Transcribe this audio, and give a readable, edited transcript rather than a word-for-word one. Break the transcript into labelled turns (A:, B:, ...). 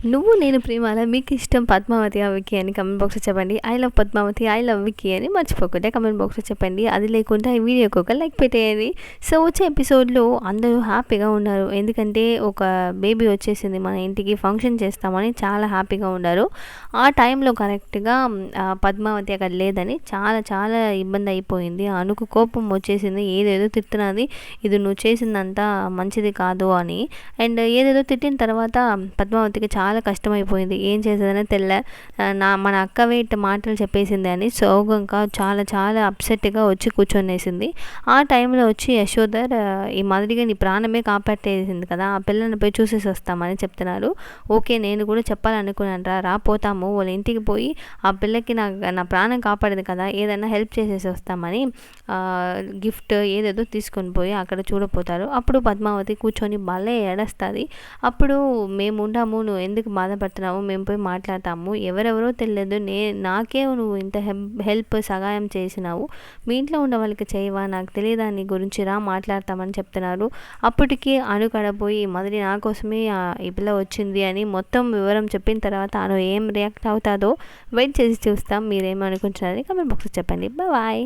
A: నువ్వు నేను ప్రేమాల మీకు ఇష్టం పద్మావతి విక్కీ అని కమెంట్ బాక్స్లో చెప్పండి. I love Padmavati, I love Vicky అని మర్చిపోకుండా కమెంట్ బాక్స్లో చెప్పండి. అది లేకుండా ఈ వీడియోకి ఒక లైక్ పెట్టేయండి. సో వచ్చే ఎపిసోడ్లో అందరూ హ్యాపీగా ఉన్నారు. ఎందుకంటే ఒక బేబీ వచ్చేసింది మన ఇంటికి, ఫంక్షన్ చేస్తామని చాలా హ్యాపీగా ఉన్నారు. ఆ టైంలో కరెక్ట్గా పద్మావతి అక్కడ లేదని చాలా చాలా ఇబ్బంది అయిపోయింది. అనుకు కోపం వచ్చేసింది, ఏదేదో తిడుతున్నది, ఇది నువ్వు చేసిందంతా మంచిది కాదు అని. అండ్ ఏదేదో తిట్టిన తర్వాత పద్మావతికి చాలా కష్టమైపోయింది. ఏం చేసేదని మన అక్కవే ఇట్ట మాటలు చెప్పేసింది అని సోగంగా చాలా చాలా అప్సెట్గా వచ్చి కూర్చొనేసింది. ఆ టైంలో వచ్చి యశోధర్ ఈ మాదిరిగా నీ ప్రాణమే కాపాడేసింది కదా, ఆ పిల్లని పోయి చూసేసి వస్తామని చెప్తున్నారు. ఓకే, నేను కూడా చెప్పాలనుకున్నాను రా పోతాము, వాళ్ళ ఇంటికి పోయి ఆ పిల్లకి నా ప్రాణం కాపాడేది కదా, ఏదైనా హెల్ప్ చేసేసి వస్తామని గిఫ్ట్ ఏదేదో తీసుకొని పోయి అక్కడ చూడపోతారు. అప్పుడు పద్మావతి కూర్చొని భలే ఏడుస్తుంది. అప్పుడు మేము ఉండాము, నువ్వు ఎందుకు బాధపడుతున్నావు, మేము పోయి మాట్లాడతాము, ఎవరెవరో తెలియదు, నాకే నువ్వు ఇంత హెల్ప్ సహాయం చేసినావు, మీ ఇంట్లో ఉన్న వాళ్ళకి చేయవా, నాకు తెలియదా నీ గురించి, రా మాట్లాడతామని చెప్తున్నారు. అప్పటికి అనుకడపోయి మొదటి నా కోసమే ఈ పిల్ల వచ్చింది అని మొత్తం వివరం చెప్పిన తర్వాత అను ఏం రియాక్ట్ అవుతుందో వెయిట్ చేసి చూస్తాం. మీరేమనుకుంటున్నారని కమెంట్ బాక్స్లో చెప్పండి. బాయ్.